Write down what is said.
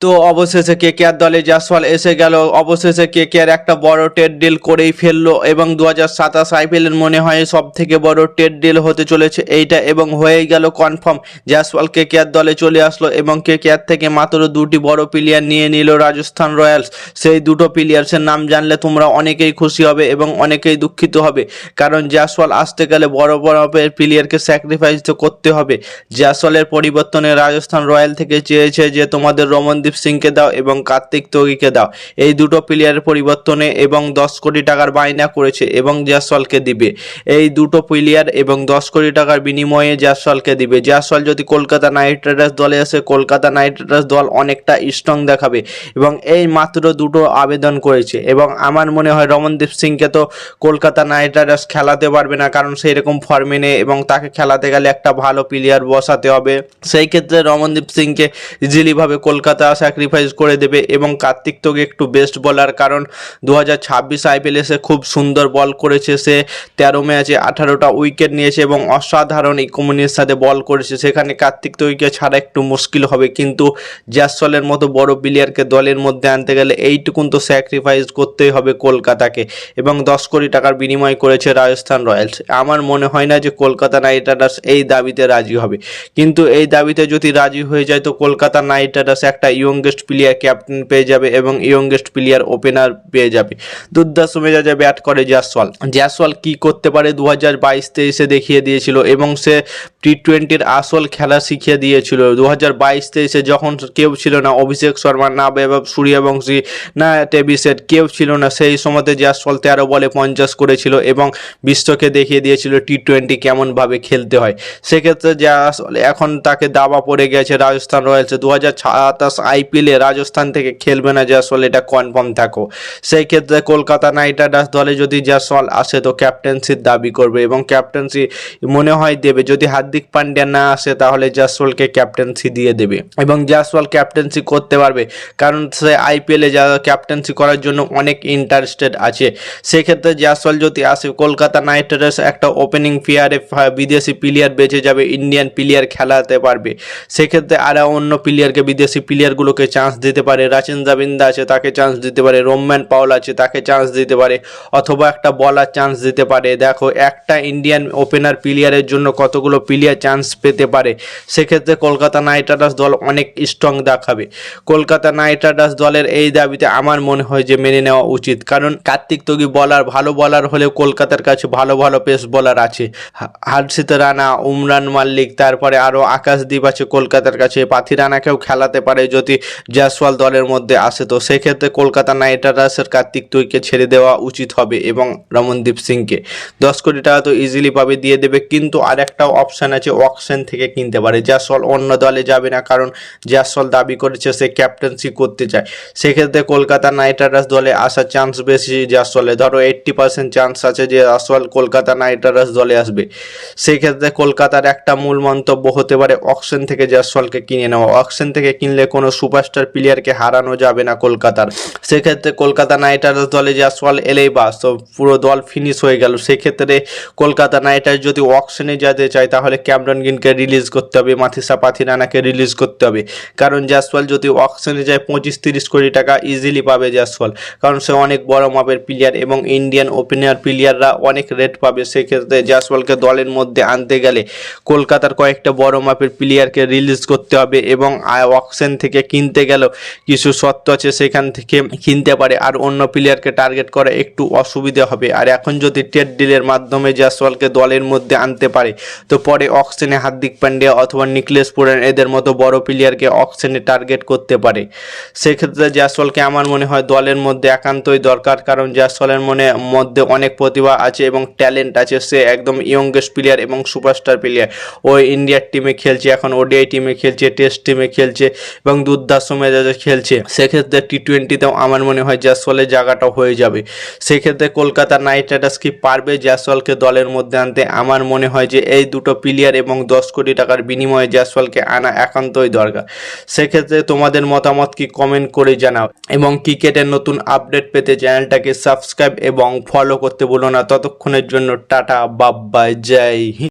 তো অবশেষে কেকেআর দলে জয়সওয়াল এসে গেল। অবশেষে কেকেআর একটা বড় ট্রেড ডিল করেই ফেললো এবং 2027 আইপিএলের মনে হয় সব থেকে বড় ট্রেড ডিল হতে চলেছে এইটা, এবং হয়েই গেল কনফার্ম। জয়সওয়াল কেকেআর দলে চলে আসলো এবং কেকেআর থেকে মাত্র দুটি বড় প্লেয়ার নিয়ে নিল রাজস্থান রয়্যালস। সেই দুটো প্লেয়ার্সের নাম জানলে তোমরা অনেকেই খুশি হবে এবং অনেকেই দুঃখিত হবে, কারণ জয়সওয়াল আসতে গেলে বড় বড় প্লেয়ারকে স্যাক্রিফাইস তো করতে হবে। জয়সওয়ালের পরিবর্তনে রাজস্থান রয়্যাল থেকে চেয়েছে যে তোমাদের রমনদীপ সিংকে দাও এবং কার্তিক ত্যাগীকে দাও, এই দুটো প্লেয়ারের পরিবর্তনে, এবং 10 কোটি টাকার বায়না করেছে এবং জয়সওয়ালকে দিবে। এই দুটো প্লেয়ার এবং 10 কোটি টাকার বিনিময়ে জয়সওয়ালকে দিবে। জয়সওয়াল যদি কলকাতা নাইট রাইডার্স দলে আসে, কলকাতা নাইট রাইডার্স দল অনেকটা স্ট্রং দেখাবে এবং এই মাত্র দুটো আবেদন করেছে। এবং আমার মনে হয় রমনদীপ সিংকে তো কলকাতা নাইট রাইডার্স খেলাতে পারবে না, কারণ সেই রকম ফর্মে নেই এবং তাকে খেলাতে গেলে একটা ভালো প্লেয়ার বসাতে হবে। সেই ক্ষেত্রে রমনদীপ সিংকে ইজিলিভাবে কলকাতা স্যাক্রিফাইস করে দেবে। এবং কার্তিক ত্যাগী একটু বেস্ট বলার, কারণ 2026 আইপিএলে সে খুব সুন্দর বল করেছে। সে 13 ম্যাচে 18টা উইকেট নিয়েছে এবং অসাধারণ ইকোনমির সাথে বল করেছে। সেখানে কার্তিক ত্যাগীকে ছাড়া একটু মুশকিল হবে, কিন্তু জয়সওয়ালের মতো বড় প্লেয়ারকে দলের মধ্যে আনতে গেলে এইটুকুন তো স্যাক্রিফাইস করতেই হবে কলকাতাকে, এবং 10 কোটি টাকার বিনিময় করেছে রাজস্থান রয়্যালস। আমার মনে হয় না যে কলকাতা নাইট রাইডার্স এই দাবিতে রাজি হবে, কিন্তু এই দাবিতে যদি রাজি হয়ে যায় তো কলকাতা নাইট রাইডার্স একটা ইয়ংগেস্ট প্লেয়ার ক্যাপ্টেন পেয়ে যাবে এবং ইয়ংগেস্ট প্লেয়ার ওপেনার পেয়ে যাবে। দুর্দান্ত মেজাজে ব্যাট করে জয়সওয়াল। জয়সওয়াল কি করতে পারে 2022-23 দেখিয়ে দিয়েছিল এবং সে টি-20-র আসল খেলা শিখিয়ে দিয়েছিল। 2022-23 যখন কেউ ছিল না, অভিষেক শর্মা না, বৈভব সূর্যবংশী না, টেভিসেট, কেউ ছিল না, সেই সময়তে জয়সওয়াল 13 বলে 50 করেছিল এবং বিশ্বকে দেখিয়ে দিয়েছিল টি-20 কেমনভাবে খেলতে হয়। সেক্ষেত্রে জয়সওয়াল এখন তাকে দাবা পড়ে গেছে রাজস্থান রয়্যালসে। 2027 আইপিএলে রাজস্থান থেকে খেলবে না জয়সওয়াল, এটা কনফার্ম থাকো। সেই ক্ষেত্রে কলকাতা নাইট রাইডার্স দলে যদি জয়সওয়াল আসে তো ক্যাপ্টেন্সির দাবি করবে এবং ক্যাপ্টেন্সি মনে হয় দেবে। যদি হার্দিক পান্ডিয়া না আসে তাহলে জয়সওয়ালকে ক্যাপ্টেন্সি দিয়ে দেবে এবং জয়সওয়াল ক্যাপ্টেন্সি করতে পারবে, কারণ সে আইপিএলে যা ক্যাপ্টেন্সি করার জন্য অনেক ইন্টারেস্টেড আছে। সেক্ষেত্রে জয়সওয়াল যদি আসে, কলকাতা নাইট রাইডার্স একটা ওপেনিং পেয়ারে বিদেশি প্লেয়ার বেঁচে যাবে, ইন্ডিয়ান প্লেয়ার খেলাতে পারবে। সেক্ষেত্রে আরও অন্য প্লেয়ারকে, বিদেশি প্লেয়ারগুলোকে চান্স দিতে পারে। রাচিন রবীন্দ্র আছে, তাকে চান্স দিতে পারে। রোম্যান পাওল আছে, তাকে চান্স দিতে পারে, অথবা একটা বলার চান্স দিতে পারে। দেখো, একটা ইন্ডিয়ান ওপেনার প্লেয়ারের জন্য কতগুলো প্লেয়ার চান্স পেতে পারে। সেক্ষেত্রে কলকাতা নাইট রাইডার্স দল অনেক স্ট্রং দেখাবে। কলকাতা নাইট রাইডার্স দলের এই দাবিতে আমার মনে হয় যে মেনে নেওয়া উচিত, কারণ কার্তিক ত্যাগী ভালো বলার হলেও কলকাতার কাছে ভালো ভালো পেস বলার আছে। হর্ষিত রানা, উমরান মাল্লিক, তারপরে আরও আকাশদীপ আছে কলকাতার কাছে। পাথি রানাকেও খেলাতে পারে যদি জয়সওয়াল দলের মধ্যে আসে। তো সেক্ষেত্রে কলকাতা নাইট রাইডার্সের কার্তিক ত্যাগীকে ছেড়ে দেওয়া উচিত হবে এবং রমনদীপ সিংকে 10 কোটি টাকা তো ইজিলি পাবে, দিয়ে দেবে। কিন্তু আর একটা অপশান আছে, অকশন থেকে কিনতে পারে। জয়সওয়াল অন্য দলে যাবে না, কারণ জয়সওয়াল দাবি করেছে সে ক্যাপ্টেন্সি করতে চায়। সেক্ষেত্রে কলকাতা নাইট রাইডার্স দলে আসার চান্স বেশি জয়সওয়ালে। ধরো 80% চান্স আছে যে জয়সওয়াল কলকাতা নাইট রাইডার্স দলে আসবে। সেক্ষেত্রে কলকাতার একটা মূল মন্তব্য হতে পারে অকশন থেকে জয়সওয়ালকে কিনে নেওয়া। অকশন থেকে কিনলে কোনো সুপারস্টার প্লেয়ারকে হারানো যাবে না কলকাতার। সেক্ষেত্রে কলকাতা নাইট রাইডার্স দলে জয়সওয়াল এলেই বাস, তো পুরো দল ফিনিশ হয়ে গেল। সেক্ষেত্রে কলকাতা নাইট রাইডার্স যদি অকশনে যেতে চায় তাহলে ক্যামেরন গ্রিনকে রিলিজ করতে হবে, মাথিসা পাথি রানাকে রিলিজ করতে হবে, কারণ জয়সওয়াল যদি অকশনে যায় 25-30 কোটি টাকা ইজিলি পাবে জয়সওয়াল, কারণ সে অনেক বড় মাপের প্লেয়ার এবং ইন্ডিয়ান ওপেনার প্লেয়াররা অনেক রেট পাবে। সেক্ষেত্রে জয়সওয়ালকে দলের মধ্যে আনতে গেলে কলকাতার কয়েকটা বড় মাপের প্লেয়ারকে রিলিজ করতে হবে এবং অকশন থেকে কিনতে গেলেও কিছু শর্ত আছে, সেখান থেকে কিনতে পারে। আর অন্য প্লেয়ারকে টার্গেট করা একটু অসুবিধা হবে। আর এখন যদি ট্রেড ডিলের মাধ্যমে জয়সওয়ালকে দলের মধ্যে আনতে পারে তো পরে অকশনে হার্দিক পান্ডিয়া অথবা নিকলেশ পুরান এদের মতো বড় প্লেয়ারকে অকশনে টার্গেট করতে পারে। সেক্ষেত্রে জয়সওয়ালকে আমার মনে হয় দলের মধ্যে একান্তই দরকার, কারণ জয়সওয়ালের মধ্যে অনেক প্রতিভা আছে এবং ট্যালেন্ট আছে। সে একদম ইয়ংগেস্ট প্লেয়ার এবং সুপারস্টার প্লেয়ার। ওই ইন্ডিয়ার টিমে খেলছে, এখন ওডিআই টিমে খেলছে, টেস্ট টিমে খেলছে এবং দুর্দান্ত মেজাজে খেলছে। সেক্ষেত্রে টি-20তেও আমার মনে হয় জয়সওয়ালের জায়গাটা হয়ে যাবে। সেক্ষেত্রে কলকাতা নাইট রাইডার্স কি পারবে জয়সওয়ালকে দলের মধ্যে আনতে? আমার মনে হয় যে এই দুটো প্লেয়ার এবং 10 কোটি টাকার বিনিময়ে জয়সওয়ালকে আনা একান্তই দরকার। সেক্ষেত্রে তোমাদের মতামত কি কমেন্ট করে জানাও এবং ক্রিকেটের নতুন আপডেট পেতে চ্যানেলটাকে সাবস্ক্রাইব এবং ফলো করতে ভুলো না। ততক্ষণের জন্য টাটা, বাই বাই, জয় হিন্দ।